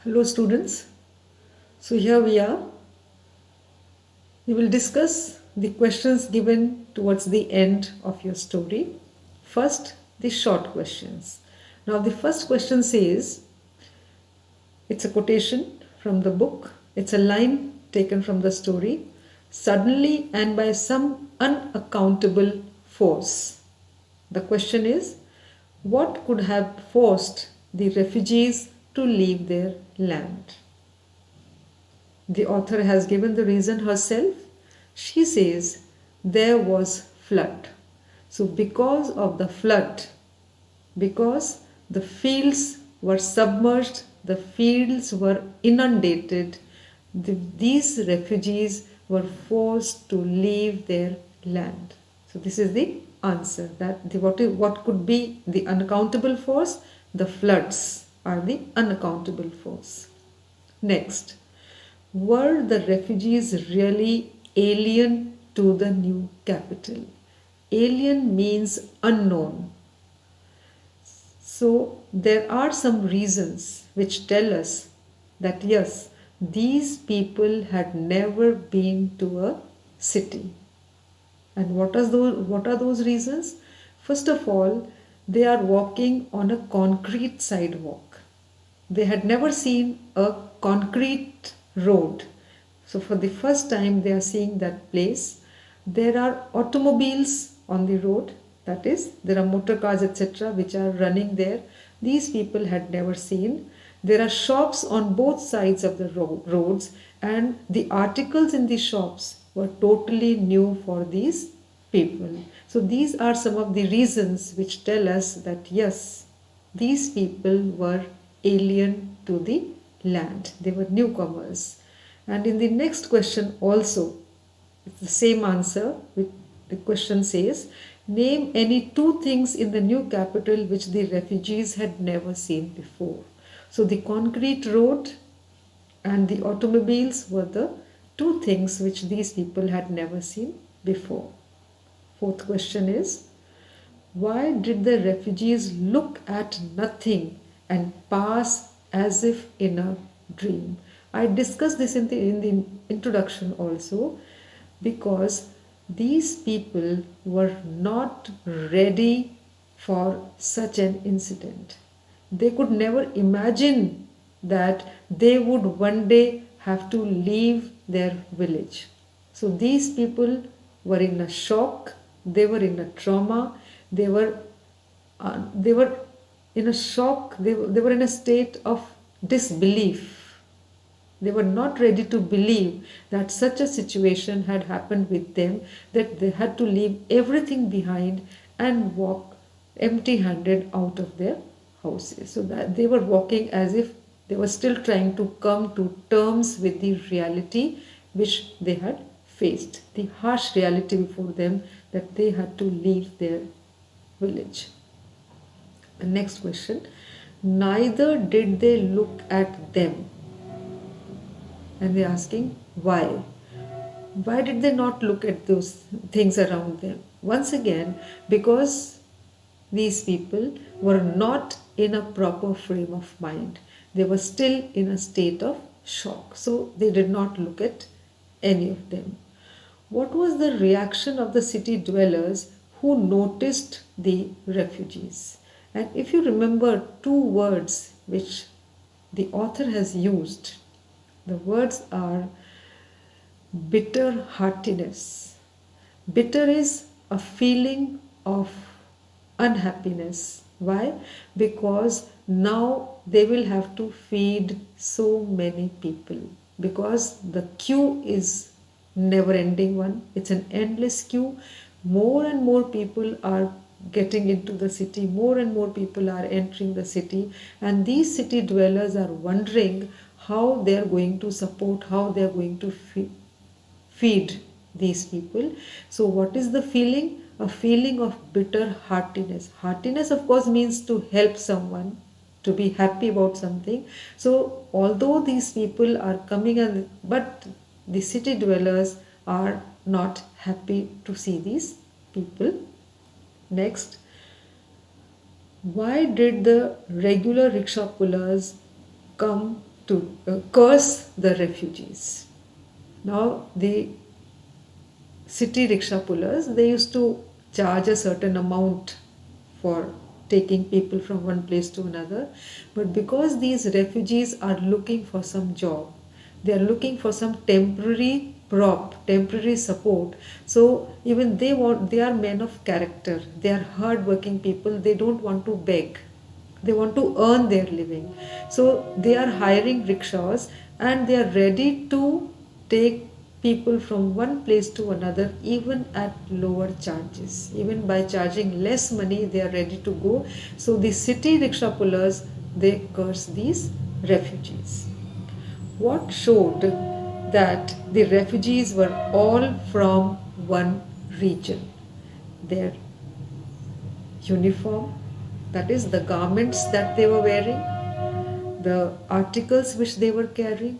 Hello students. So here we are. We will discuss the questions given towards the end of your story. First, the short questions. Now the first question says, it's a quotation from the book. It's a line taken from the story. Suddenly and by some unaccountable force. The question is, what could have forced the refugees to leave their land? The author has given the reason herself. She says there was flood. So because of the flood, because the fields were submerged, the fields were inundated, these refugees were forced to leave their land. So this is the answer. What could be the unaccountable force? The floods are the unaccountable force. Next, were the refugees really alien to the new capital? Alien means unknown. So there are some reasons which tell us that yes, these people had never been to a city. And what are those reasons? First of all, they are walking on a concrete sidewalk. They had never seen a concrete road. So for the first time they are seeing that place. There are automobiles on the road, that is, there are motor cars, etc., which are running there. These people had never seen. There are shops on both sides of the roads, and the articles in the shops were totally new for these people. So these are some of the reasons which tell us that yes, these people were alien to the land. They were newcomers. And in the next question also, it's the same answer. The question says, name any two things in the new capital which the refugees had never seen before. So the concrete road and the automobiles were the two things which these people had never seen before. Fourth question is, why did the refugees look at nothing and pass as if in a dream? I discussed this in the introduction also, because these people were not ready for such an incident. They could never imagine that they would one day have to leave their village. So these people were in a shock, they were in a trauma, they were in a shock, they were in a state of disbelief. They were not ready to believe that such a situation had happened with them, that they had to leave everything behind and walk empty handed out of their houses. So that they were walking as if they were still trying to come to terms with the reality which they had faced, the harsh reality before them, that they had to leave their village. The next question, neither did they look at them. And they're asking why. Why did they not look at those things around them? Once again, because these people were not in a proper frame of mind. They were still in a state of shock. So they did not look at any of them. What was the reaction of the city dwellers who noticed the refugees? And if you remember two words which the author has used, the words are bitter heartiness. Bitter is a feeling of unhappiness. Why? Because now they will have to feed so many people, because the queue is never ending one. It's an endless queue. More and more people are getting into the city, more and more people are entering the city, and these city dwellers are wondering how they are going to support, how they are going to feed these people. So what is the feeling? A feeling of bitter heartiness. Heartiness, of course, means to help someone, to be happy about something. So although these people are coming, but the city dwellers are not happy to see these people. Next, why did the regular rickshaw pullers come to curse the refugees. Now, the city rickshaw pullers, they used to charge a certain amount for taking people from one place to another. But because these refugees are looking for some job, they are looking for some temporary prop, temporary support. So even they are men of character. They are hard-working people. They don't want to beg. They want to earn their living. So they are hiring rickshaws and they are ready to take people from one place to another even at lower charges. Even by charging less money, they are ready to go. So the city rickshaw pullers, they curse these refugees. What showed that the refugees were all from one region? Their uniform, that is the garments that they were wearing, the articles which they were carrying.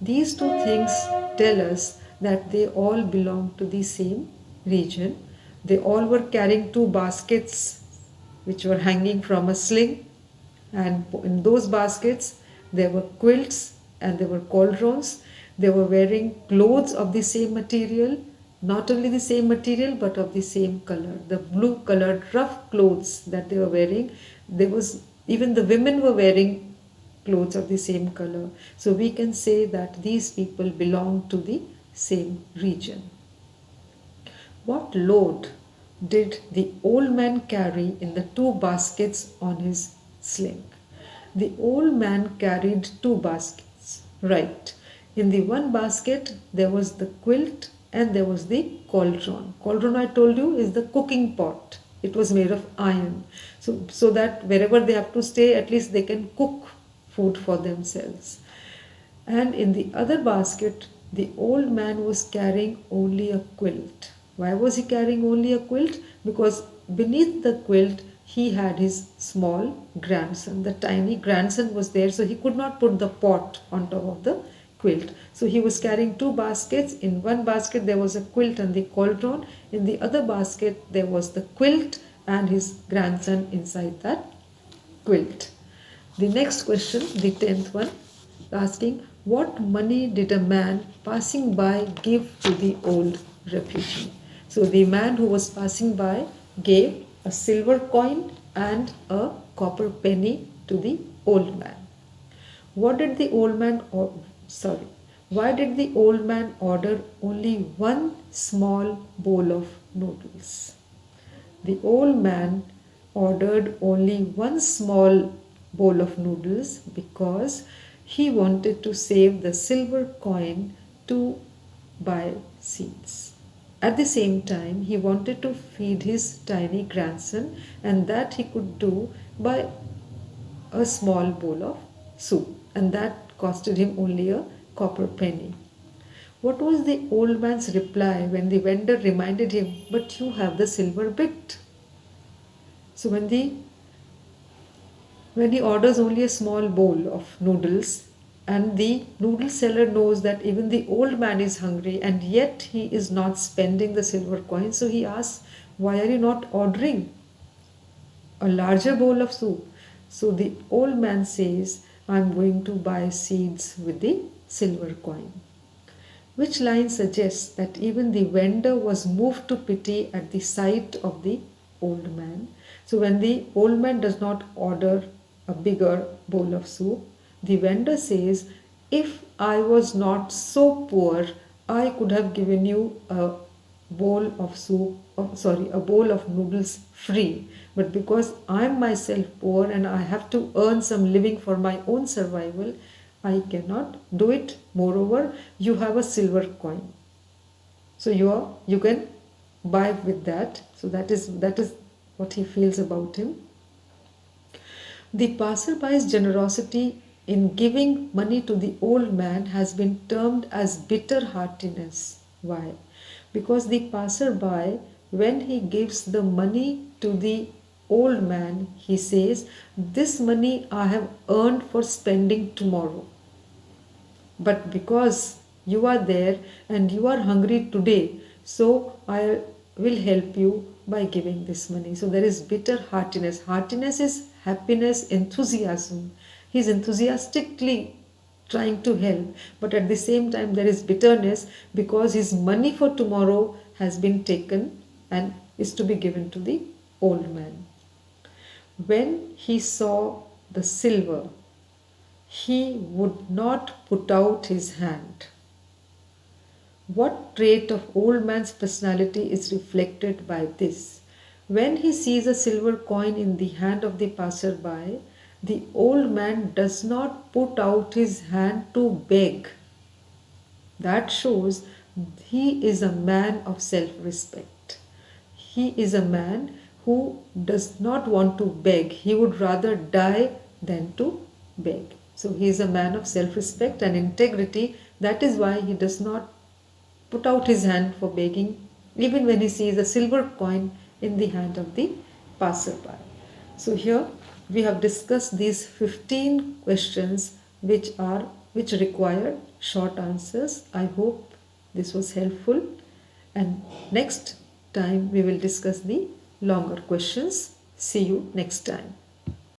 These two things tell us that they all belong to the same region. They all were carrying two baskets which were hanging from a sling, and in those baskets there were quilts and there were cauldrons. They were wearing clothes of the same material, not only the same material but of the same color. The blue colored rough clothes that they were wearing, there was even the women were wearing clothes of the same color. So we can say that these people belong to the same region. What load did the old man carry in the two baskets on his sling? The old man carried two baskets, right? In the one basket there was the quilt and there was the cauldron. Cauldron, I told you, is the cooking pot. It was made of iron. So that wherever they have to stay, at least they can cook food for themselves. And in the other basket, the old man was carrying only a quilt. Why was he carrying only a quilt? Because beneath the quilt, he had his small grandson. The tiny grandson was there, so he could not put the pot on top of the quilt. So he was carrying two baskets. In one basket there was a quilt and the cauldron. In the other basket there was the quilt and his grandson inside that quilt. The next question, the 10th one, asking, what money did a man passing by give to the old refugee? So the man who was passing by gave a silver coin and a copper penny to the old man. What did the old man, why did the old man order only one small bowl of noodles? The old man ordered only one small bowl of noodles because he wanted to save the silver coin to buy seeds. At the same time, he wanted to feed his tiny grandson, and that he could do by a small bowl of soup, and that costed him only a copper penny. What was the old man's reply when the vendor reminded him, but you have the silver bit? So when he orders only a small bowl of noodles, and the noodle seller knows that even the old man is hungry and yet he is not spending the silver coin, so he asks, why are you not ordering a larger bowl of soup? So the old man says, I'm going to buy seeds with the silver coin. Which line suggests that even the vendor was moved to pity at the sight of the old man? So when the old man does not order a bigger bowl of soup, the vendor says, if I was not so poor, I could have given you a bowl of soup, a bowl of noodles free. But because I'm myself poor and I have to earn some living for my own survival, I cannot do it. Moreover, you have a silver coin. So you can buy with that. So that is what he feels about him. The passerby's generosity in giving money to the old man has been termed as bitter heartiness. Why? Because the passerby, when he gives the money to the old man, he says, this money I have earned for spending tomorrow. But because you are there and you are hungry today, so I will help you by giving this money. So there is bitter heartiness. Heartiness is happiness, enthusiasm. He is enthusiastically trying to help, but at the same time there is bitterness because his money for tomorrow has been taken and is to be given to the old man. When he saw the silver, he would not put out his hand. What trait of old man's personality is reflected by this? When he sees a silver coin in the hand of the passerby, the old man does not put out his hand to beg. That shows he is a man of self-respect. He is a man who does not want to beg. He would rather die than to beg. So he is a man of self-respect and integrity. That is why he does not put out his hand for begging, even when he sees a silver coin in the hand of the passerby. So here we have discussed these 15 questions which require short answers. I hope this was helpful, and next time we will discuss the longer questions. See you next time.